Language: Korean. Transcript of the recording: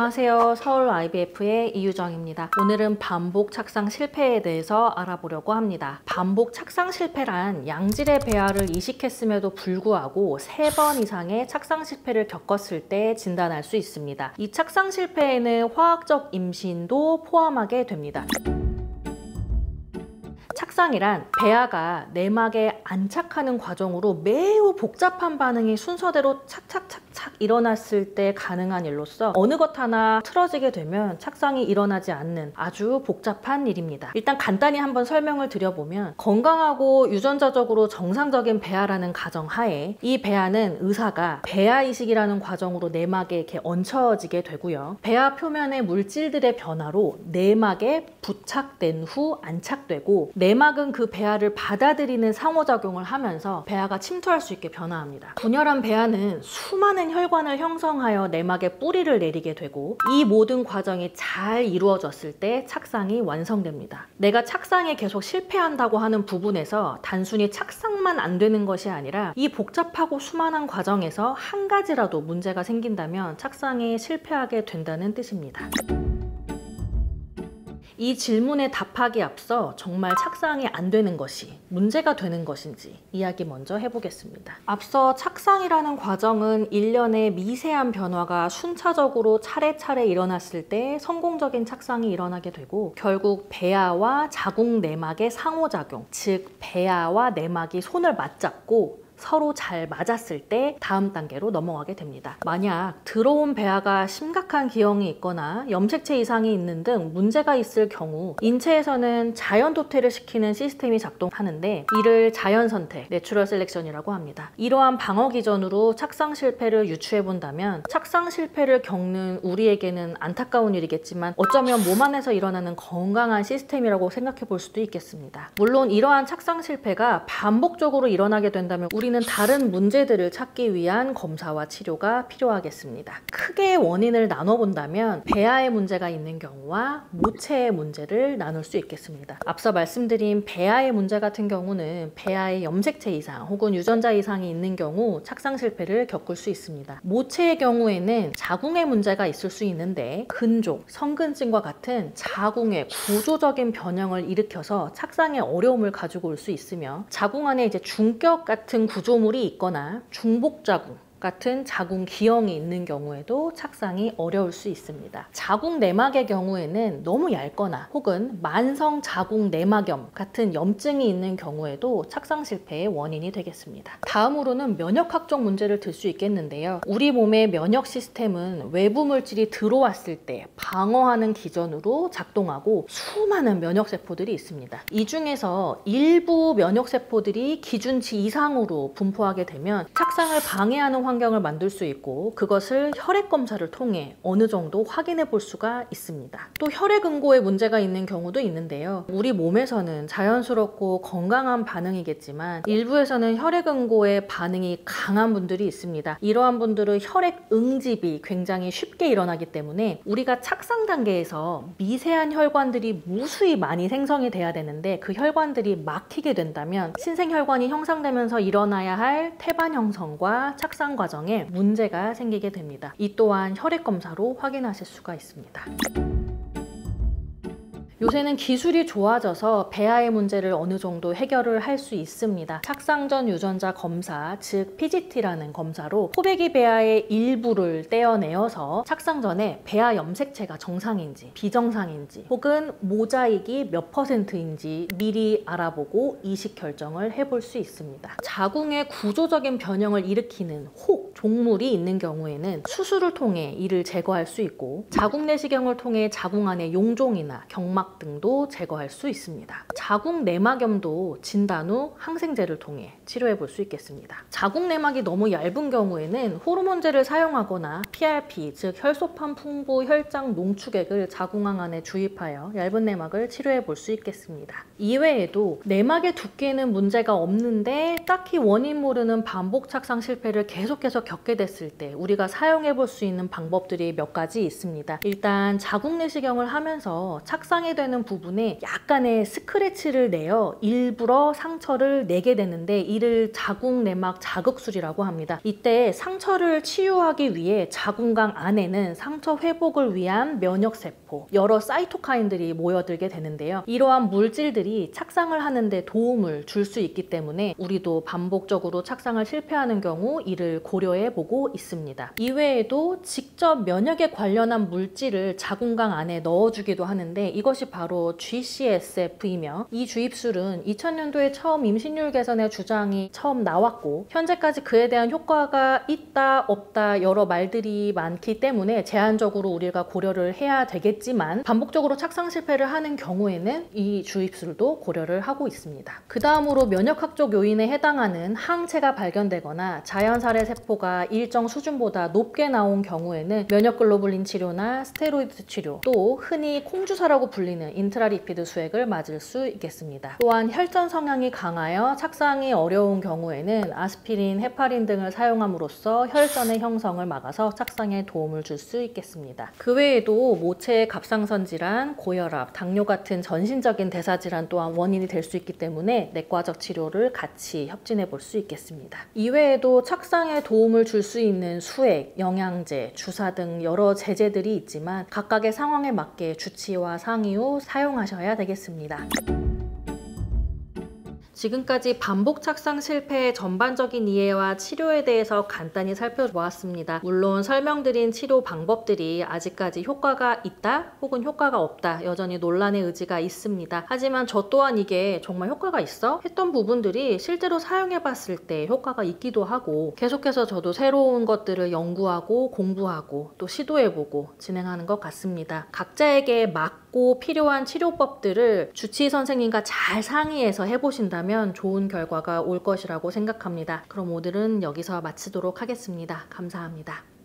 안녕하세요. 서울 IVF의 이유정입니다. 오늘은 반복 착상 실패에 대해서 알아보려고 합니다. 반복 착상 실패란 양질의 배아를 이식했음에도 불구하고 3번 이상의 착상 실패를 겪었을 때 진단할 수 있습니다. 이 착상 실패에는 화학적 임신도 포함하게 됩니다. 착상이란 배아가 내막에 안착하는 과정으로 매우 복잡한 반응이 순서대로 착착착착 일어났을 때 가능한 일로서 어느 것 하나 틀어지게 되면 착상이 일어나지 않는 아주 복잡한 일입니다. 일단 간단히 한번 설명을 드려보면 건강하고 유전자적으로 정상적인 배아라는 가정하에 이 배아는 의사가 배아 이식이라는 과정으로 내막에 이렇게 얹혀지게 되고요. 배아 표면의 물질들의 변화로 내막에 부착된 후 안착되고 내막은 그 배아를 받아들이는 상호작용을 하면서 배아가 침투할 수 있게 변화합니다. 분열한 배아는 수많은 혈관을 형성하여 내막에 뿌리를 내리게 되고 이 모든 과정이 잘 이루어졌을 때 착상이 완성됩니다. 내가 착상에 계속 실패한다고 하는 부분에서 단순히 착상만 안 되는 것이 아니라 이 복잡하고 수많은 과정에서 한 가지라도 문제가 생긴다면 착상에 실패하게 된다는 뜻입니다. 이 질문에 답하기 앞서 정말 착상이 안 되는 것이 문제가 되는 것인지 이야기 먼저 해보겠습니다. 앞서 착상이라는 과정은 일련의 미세한 변화가 순차적으로 차례차례 일어났을 때 성공적인 착상이 일어나게 되고 결국 배아와 자궁 내막의 상호작용, 즉 배아와 내막이 손을 맞잡고 서로 잘 맞았을 때 다음 단계로 넘어가게 됩니다. 만약 들어온 배아가 심각한 기형이 있거나 염색체 이상이 있는 등 문제가 있을 경우 인체에서는 자연 도태를 시키는 시스템이 작동하는데 이를 자연 선택, 내추럴 셀렉션이라고 합니다. 이러한 방어 기전으로 착상 실패를 유추해 본다면 착상 실패를 겪는 우리에게는 안타까운 일이겠지만 어쩌면 몸 안에서 일어나는 건강한 시스템이라고 생각해 볼 수도 있겠습니다. 물론 이러한 착상 실패가 반복적으로 일어나게 된다면 우리는 다른 문제들을 찾기 위한 검사와 치료가 필요하겠습니다. 크게 원인을 나눠본다면 배아에 문제가 있는 경우와 모체의 문제를 나눌 수 있겠습니다. 앞서 말씀드린 배아의 문제 같은 경우는 배아에 염색체 이상 혹은 유전자 이상이 있는 경우 착상 실패를 겪을 수 있습니다. 모체의 경우에는 자궁에 문제가 있을 수 있는데 근종, 성근증과 같은 자궁의 구조적인 변형을 일으켜서 착상에 어려움을 가지고 올 수 있으며 자궁 안에 이제 중격 같은 구조물이 있거나 중복자궁 같은 자궁 기형이 있는 경우에도 착상이 어려울 수 있습니다. 자궁 내막의 경우에는 너무 얇거나 혹은 만성 자궁 내막염 같은 염증이 있는 경우에도 착상 실패의 원인이 되겠습니다. 다음으로는 면역학적 문제를 들 수 있겠는데요. 우리 몸의 면역 시스템은 외부 물질이 들어왔을 때 방어하는 기전으로 작동하고 수많은 면역세포들이 있습니다. 이 중에서 일부 면역세포들이 기준치 이상으로 분포하게 되면 착상을 방해하는 환경을 만들 수 있고 그것을 혈액 검사를 통해 어느 정도 확인해 볼 수가 있습니다. 또 혈액 응고에 문제가 있는 경우도 있는데요. 우리 몸에서는 자연스럽고 건강한 반응이겠지만 일부에서는 혈액 응고에 반응이 강한 분들이 있습니다. 이러한 분들은 혈액 응집이 굉장히 쉽게 일어나기 때문에 우리가 착상 단계에서 미세한 혈관들이 무수히 많이 생성이 돼야 되는데 그 혈관들이 막히게 된다면 신생혈관이 형성되면서 일어나야 할 태반 형성과 착상 과정에 문제가 생기게 됩니다. 이 또한 혈액 검사로 확인하실 수가 있습니다. 요새는 기술이 좋아져서 배아의 문제를 어느 정도 해결을 할 수 있습니다. 착상 전 유전자 검사, 즉 PGT라는 검사로 포배기 배아의 일부를 떼어내어서 착상 전에 배아 염색체가 정상인지 비정상인지 혹은 모자익이 몇 %인지 미리 알아보고 이식 결정을 해볼 수 있습니다. 자궁의 구조적인 변형을 일으키는 혹, 종물이 있는 경우에는 수술을 통해 이를 제거할 수 있고 자궁 내시경을 통해 자궁 안의 용종이나 경막 등도 제거할 수 있습니다. 자궁 내막염도 진단 후 항생제를 통해 치료해 볼 수 있겠습니다. 자궁 내막이 너무 얇은 경우에는 호르몬제를 사용하거나 PRP, 즉 혈소판 풍부 혈장 농축액을 자궁왕 안에 주입하여 얇은 내막을 치료해 볼 수 있겠습니다. 이외에도 내막의 두께는 문제가 없는데 딱히 원인 모르는 반복 착상 실패를 계속해서 겪게 됐을 때 우리가 사용해 볼 수 있는 방법들이 몇 가지 있습니다. 일단 자궁 내시경을 하면서 착상이 되는 부분에 약간의 스크래치를 내어 일부러 상처를 내게 되는데 이를 자궁 내막 자극술이라고 합니다. 이때 상처를 치유하기 위해 자궁강 안에는 상처 회복을 위한 면역세포, 여러 사이토카인들이 모여들게 되는데요. 이러한 물질들이 착상을 하는데 도움을 줄 수 있기 때문에 우리도 반복적으로 착상을 실패하는 경우 이를 고려해 보고 있습니다. 이외에도 직접 면역에 관련한 물질을 자궁강 안에 넣어주기도 하는데 이것이 바로 GCSF이며 이 주입술은 2000년도에 처음 임신율 개선의 주장이 처음 나왔고 현재까지 그에 대한 효과가 있다 없다 여러 말들이 많기 때문에 제한적으로 우리가 고려를 해야 되겠지만 반복적으로 착상 실패를 하는 경우에는 이 주입술도 고려를 하고 있습니다. 그 다음으로 면역학적 요인에 해당하는 항체가 발견되거나 자연살해 세포가 일정 수준보다 높게 나온 경우에는 면역글로불린 치료나 스테로이드 치료, 또 흔히 콩주사라고 불리는 인트라리피드 수액을 맞을 수 있겠습니다. 또한 혈전 성향이 강하여 착상이 어려운 경우에는 아스피린, 헤파린 등을 사용함으로써 혈전의 형성을 막아서 착상에 도움을 줄 수 있겠습니다. 그 외에도 모체 갑상선 질환, 고혈압, 당뇨 같은 전신적인 대사질환 또한 원인이 될 수 있기 때문에 내과적 치료를 같이 협진해 볼 수 있겠습니다. 이외에도 착상에 도움을 줄 수 있는 수액, 영양제, 주사 등 여러 제제들이 있지만 각각의 상황에 맞게 주치의와 상의 후 사용하셔야 되겠습니다. 지금까지 반복 착상 실패의 전반적인 이해와 치료에 대해서 간단히 살펴보았습니다. 물론 설명드린 치료 방법들이 아직까지 효과가 있다 혹은 효과가 없다 여전히 논란의 의지가 있습니다. 하지만 저 또한 이게 정말 효과가 있어? 했던 부분들이 실제로 사용해봤을 때 효과가 있기도 하고 계속해서 저도 새로운 것들을 연구하고 공부하고 또 시도해보고 진행하는 것 같습니다. 각자에게 맞고 필요한 치료법들을 주치의 선생님과 잘 상의해서 해보신다면 좋은 결과가 올 것이라고 생각합니다. 그럼 오늘은 여기서 마치도록 하겠습니다. 감사합니다.